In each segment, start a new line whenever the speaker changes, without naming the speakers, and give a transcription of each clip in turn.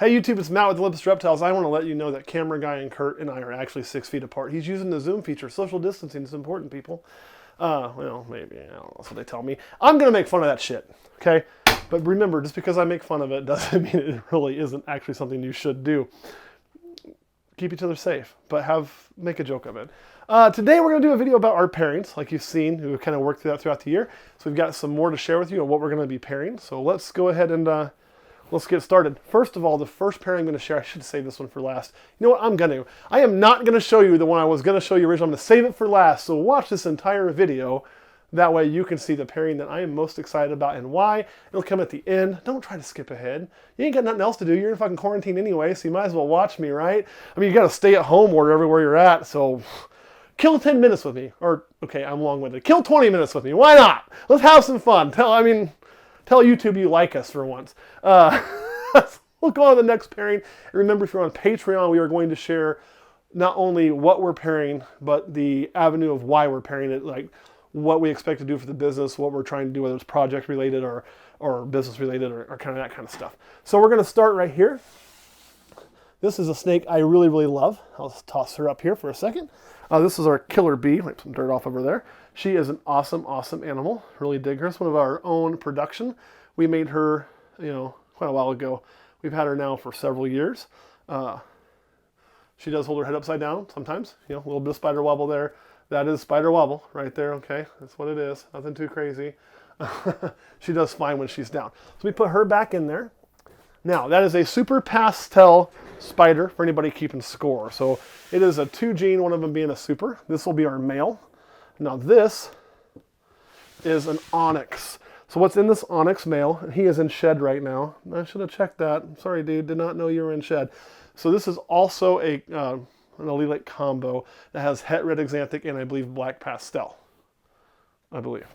Hey YouTube, it's Matt with Olympus Reptiles. I want to let you know that camera guy and Kurt and I are actually 6 feet apart. He's using the Zoom feature. Social distancing is important, people. Well, maybe, I don't know, that's what they tell me. I'm going to make fun of that shit, okay? But remember, just because I make fun of it doesn't mean it really isn't actually something you should do. Keep each other safe, but make a joke of it. Today we're going to do a video about our pairings, like you've seen. We've kind of worked through that throughout the year. So we've got some more to share with you on what we're going to be pairing. So let's go ahead and let's get started. First of all, the first pairing I'm going to share, I should save this one for last. You know what, I am not going to show you the one I was going to show you originally. I'm going to save it for last. So watch this entire video. That way you can see the pairing that I am most excited about and why. It'll come at the end. Don't try to skip ahead. You ain't got nothing else to do. You're in fucking quarantine anyway, so you might as well watch me, right? I mean, you got to stay at home or everywhere you're at, so kill 10 minutes with me. Or, okay, I'm long-winded. Kill 20 minutes with me. Why not? Let's have some fun. Tell YouTube you like us for once. We'll go on to the next pairing. And remember, if you're on Patreon, we are going to share not only what we're pairing, but the avenue of why we're pairing it, like what we expect to do for the business, what we're trying to do, whether it's project related or business related or kind of that kind of stuff. So we're going to start right here. This is a snake I really, really love. I'll just toss her up here for a second. This is our killer bee. Wipe some dirt off over there. She is an awesome, awesome animal. Really dig her. It's one of our own production. We made her, quite a while ago. We've had her now for several years. She does hold her head upside down sometimes. A little bit of spider wobble there. That is spider wobble right there, okay? That's what it is. Nothing too crazy. She does fine when she's down. So we put her back in there. Now, that is a super pastel spider for anybody keeping score. So it is a 2 gene, one of them being a super. This will be our male. Now this is an onyx. So what's in this onyx male? He is in shed right now. I should have checked that. Sorry, dude. Did not know you were in shed. So this is also an allelic combo that has het red axanthic and I believe black pastel. I believe.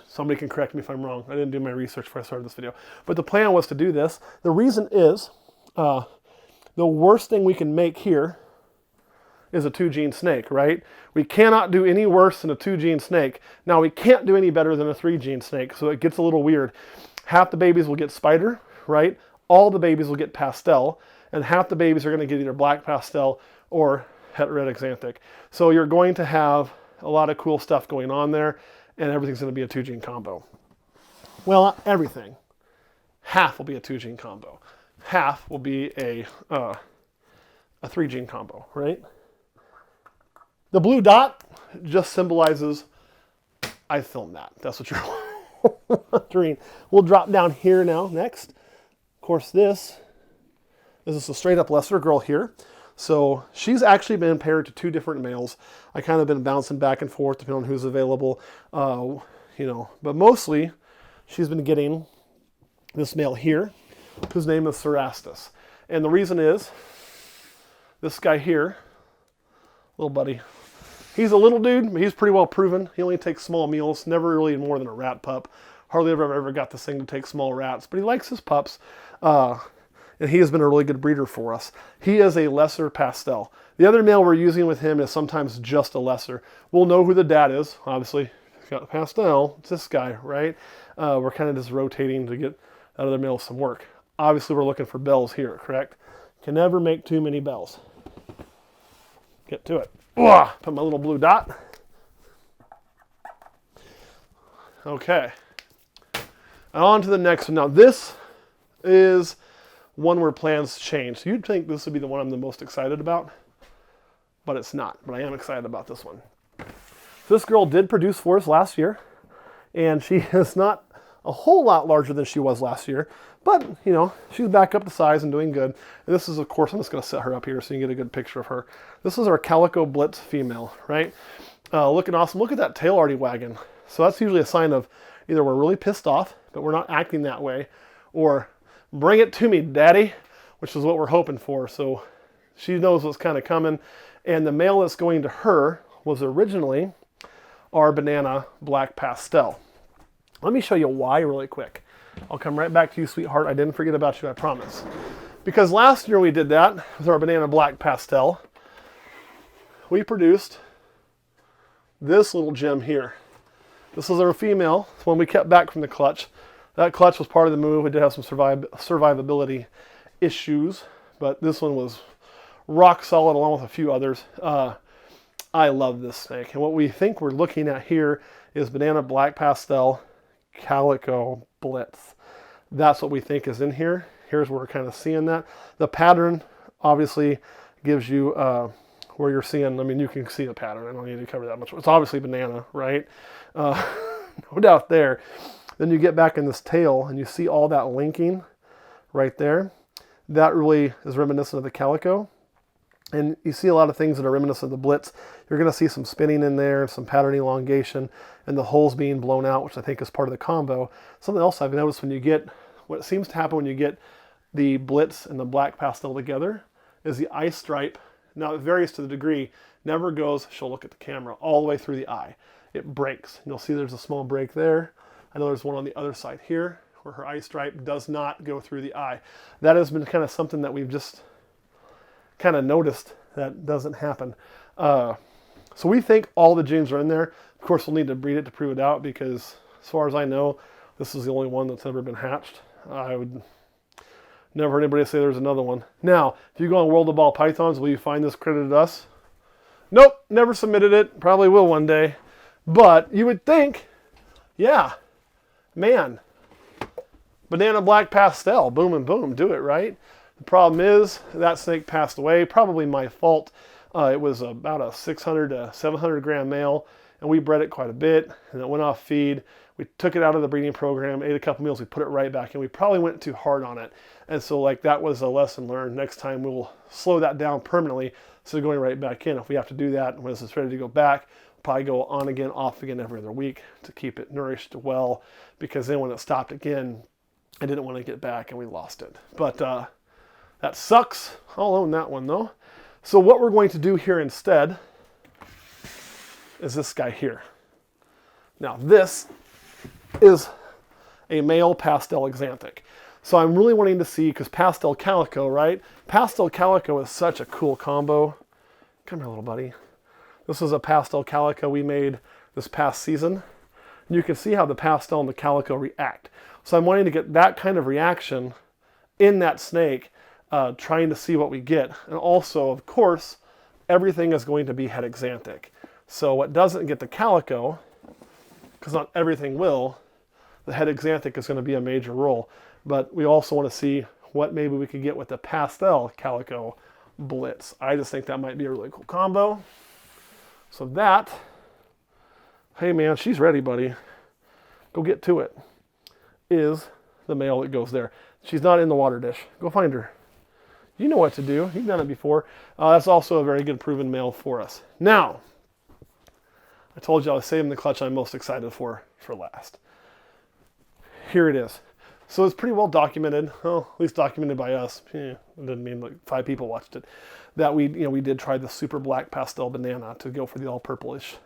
Somebody can correct me if I'm wrong. I didn't do my research before I started this video. But the plan was to do this. The reason is the worst thing we can make here is a 2 gene snake, right? We cannot do any worse than a 2 gene snake. Now we can't do any better than a 3 gene snake, so it gets a little weird. Half the babies will get spider, right? All the babies will get pastel, and half the babies are going to get either black pastel or het red axanthic. So you're going to have a lot of cool stuff going on there, and everything's going to be a 2 gene combo. Well, not everything. Half will be a 2 gene combo. Half will be a 3 gene combo, right? The blue dot just symbolizes I filmed that. That's what you're wondering. We'll drop down here now next. Of course, this is a straight up lesser girl here. So she's actually been paired to 2 different males. I kind of been bouncing back and forth depending on who's available, but mostly she's been getting this male here, whose name is Cerastus. And the reason is this guy here, little buddy, he's a little dude, but he's pretty well proven. He only takes small meals, never really more than a rat pup. Hardly ever got this thing to take small rats, but he likes his pups. And he has been a really good breeder for us. He is a lesser pastel. The other male we're using with him is sometimes just a lesser. We'll know who the dad is, obviously. He's got pastel, it's this guy, right? We're kind of just rotating to get that other male some work. Obviously we're looking for bells here, correct? Can never make too many bells. Get to it. Put my little blue dot. Okay. On to the next one. Now this is one where plans change. So you'd think this would be the one I'm the most excited about, but it's not. But I am excited about this one. This girl did produce for us last year, and she is not a whole lot larger than she was last year, but she's back up to size and doing good. And this is, of course, I'm just going to set her up here so you can get a good picture of her. This is our Calico Blitz female, right? Looking awesome. Look at that tail already wagging. So that's usually a sign of either we're really pissed off, but we're not acting that way, or bring it to me, daddy, which is what we're hoping for. So she knows what's kind of coming. And the male that's going to her was originally our banana black pastel. Let me show you why really quick. I'll come right back to you, sweetheart. I didn't forget about you, I promise. Because last year we did that with our banana black pastel. We produced this little gem here. This is our female. It's one we kept back from the clutch. That clutch was part of the move. We did have some survivability. issues, but this one was rock solid along with a few others. I love this snake. And what we think we're looking at here is Banana Black Pastel Calico Blitz. That's what we think is in here. Here's where we're kind of seeing that. The pattern obviously gives you where you're seeing, I mean, you can see the pattern. I don't need to cover that much. It's obviously banana, right? No doubt there. Then you get back in this tail and you see all that linking right there. That really is reminiscent of the Calico. And you see a lot of things that are reminiscent of the Blitz. You're going to see some spinning in there, some pattern elongation, and the holes being blown out, which I think is part of the combo. Something else I've noticed when you get, what seems to happen when you get the Blitz and the black pastel together is the eye stripe, now it varies to the degree, never goes, she'll look at the camera, all the way through the eye. It breaks. You'll see there's a small break there. I know there's one on the other side here where her eye stripe does not go through the eye. That has been kind of something that we've just kind of noticed that doesn't happen. So we think all the genes are in there. Of course, we'll need to breed it to prove it out because as far as I know, this is the only one that's ever been hatched. I would never heard anybody say there's another one. Now, if you go on World of Ball Pythons, will you find this credited us? Nope, never submitted it. Probably will one day. But you would think, yeah, man, Banana Black Pastel, boom and boom, do it, right? The problem is that snake passed away, probably my fault. It was about a 600 to 700 gram male, and we bred it quite a bit, and it went off feed. We took it out of the breeding program, ate a couple meals, we put it right back in. We probably went too hard on it. And so like that was a lesson learned. Next time we'll slow that down permanently, so going right back in. If we have to do that, when it's ready to go back, we'll probably go on again, off again every other week to keep it nourished well, because then when it stopped again, I didn't want to get back and we lost it. But that sucks. I'll own that one though. So what we're going to do here instead is this guy here. Now this is a male pastel axanthic. So I'm really wanting to see, because Pastel Calico, right? Pastel Calico is such a cool combo. Come here, little buddy. This is a Pastel Calico we made this past season. And you can see how the pastel and the calico react. So I'm wanting to get that kind of reaction in that snake, trying to see what we get. And also, of course, everything is going to be het axanthic. So what doesn't get the calico, because not everything will, the het axanthic is going to be a major role. But we also want to see what maybe we could get with the Pastel Calico Blitz. I just think that might be a really cool combo. So that, hey man, she's ready, buddy. Go get to it. Is the male that goes there. She's not in the water dish. Go find her. You know what to do. You've done it before. That's also a very good proven male for us. Now, I told you I was saving the clutch I'm most excited for last. Here it is. So it's pretty well documented, well, at least documented by us. It didn't mean like 5 people watched it. That we did try the super black pastel banana to go for the all purplish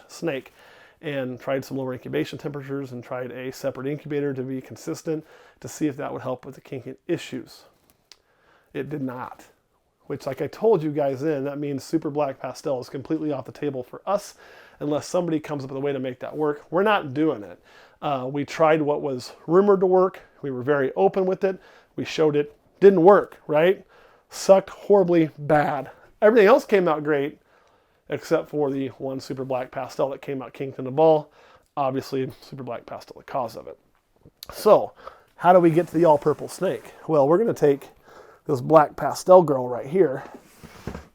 snake, and tried some lower incubation temperatures and tried a separate incubator to be consistent to see if that would help with the kinking issues. It did not. Which, like I told you guys that means super black pastel is completely off the table for us unless somebody comes up with a way to make that work. We're not doing it. We tried what was rumored to work. We were very open with it. We showed it. Didn't work, right? Sucked horribly bad. Everything else came out great except for the one super black pastel that came out kinked in the ball. Obviously, super black pastel the cause of it. So, how do we get to the all purple snake? Well, we're going to take this black pastel girl right here.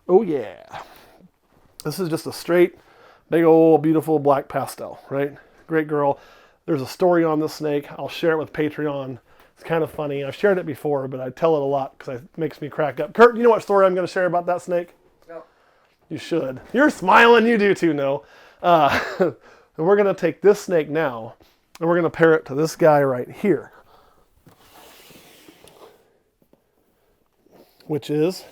Oh yeah. This is just a straight, big old beautiful black pastel, right? Great girl. There's a story on this snake. I'll share it with Patreon. It's kind of funny. I've shared it before, but I tell it a lot because it makes me crack up. Kurt, you know what story I'm going to share about that snake? No. You should. You're smiling. You do too, no. And we're going to take this snake now, and we're going to pair it to this guy right here, which is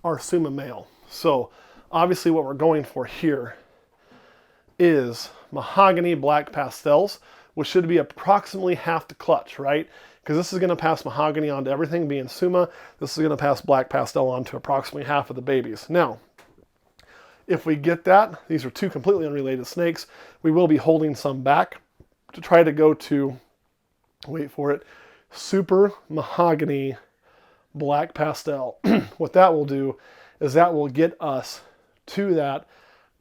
our Suma male. So obviously what we're going for here is mahogany black pastels, which should be approximately half the clutch, right? Because this is going to pass mahogany onto everything being Suma. This is going to pass black pastel onto approximately half of the babies. Now, if we get that, these are 2 completely unrelated snakes, we will be holding some back to try to go to, wait for it, super mahogany black pastel. What that will do is that will get us to that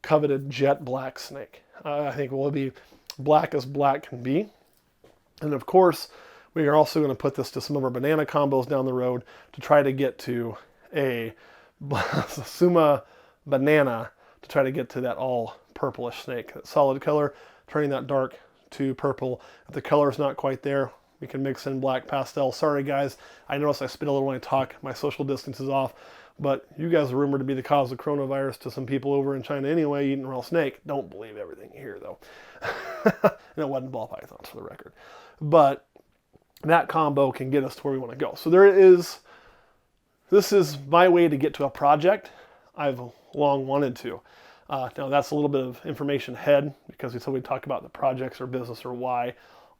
coveted jet black snake. I think will be black as black can be. And of course, we are also going to put this to some of our banana combos down the road to try to get to a Suma banana to try to get to that all purplish snake. That solid color, turning that dark to purple. If the color is not quite there, we can mix in black pastel. Sorry guys, I notice I spit a little when I talk. My social distance is off. But you guys are rumored to be the cause of coronavirus to some people over in China anyway, eating raw snake. Don't believe everything you hear though. And it wasn't ball pythons for the record. But that combo can get us to where we want to go. So this is my way to get to a project I've long wanted to. Now that's a little bit of information ahead because we said we'd talk about the projects or business or why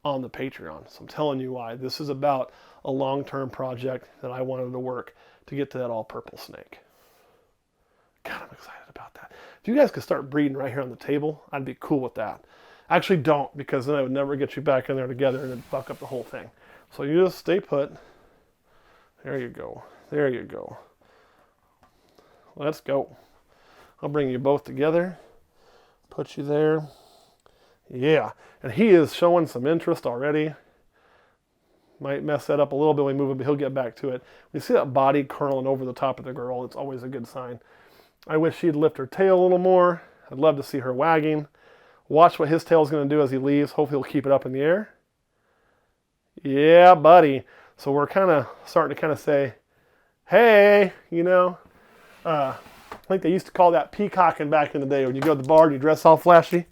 on the Patreon. So I'm telling you why. This is about a long-term project that I wanted to work to get to that all purple snake. God, I'm excited about that. If you guys could start breeding right here on the table, I'd be cool with that. Actually don't, because then I would never get you back in there together and it'd fuck up the whole thing. So you just stay put. There you go. There you go. Let's go. I'll bring you both together. Put you there. Yeah. And he is showing some interest already. Might mess that up a little bit when we move him, but he'll get back to it. We see that body curling over the top of the girl. It's always a good sign. I wish she'd lift her tail a little more. I'd love to see her wagging. Watch what his tail's going to do as he leaves. Hopefully he'll keep it up in the air. Yeah, buddy. So we're kind of starting to kind of say, hey, you know. I think they used to call that peacocking back in the day when you go to the bar and you dress all flashy.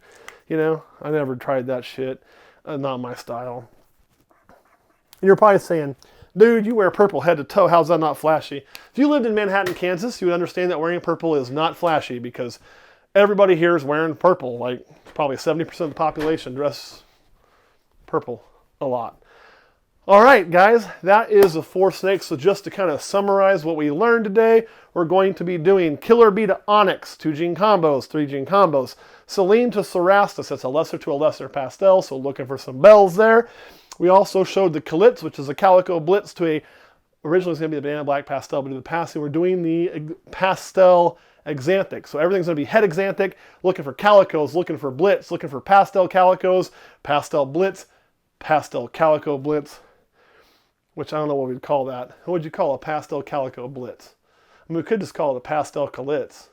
You know, I never tried that shit. Not my style. You're probably saying, dude, you wear purple head to toe. How's that not flashy? If you lived in Manhattan, Kansas, you would understand that wearing purple is not flashy because everybody here is wearing purple. Like probably 70% of the population dress purple a lot. All right, guys, that is the 4 snakes. So just to kind of summarize what we learned today, we're going to be doing Killer Bee to Onyx, 2-gene combos, 3-gene combos. Selene to Cerastus, that's a lesser to a lesser pastel, so looking for some bells there. We also showed the Blitz, which is a Calico Blitz to a, originally it's going to be the banana black pastel, but in the past we're doing the pastel exanthic. So everything's going to be head exanthic, looking for calicos, looking for Blitz, looking for pastel calicos, pastel Blitz, pastel Calico Blitz, which I don't know what we'd call that. What would you call a pastel Calico Blitz? I mean, we could just call it a pastel Calitz.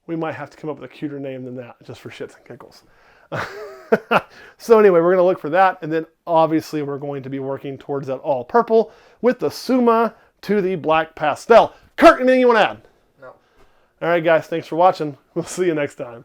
We might have to come up with a cuter name than that, just for shits and giggles. So anyway, we're going to look for that, and then obviously we're going to be working towards that all purple with the Suma to the black pastel. Kurt, anything you want to add?
No.
All right, guys, thanks for watching. We'll see you next time.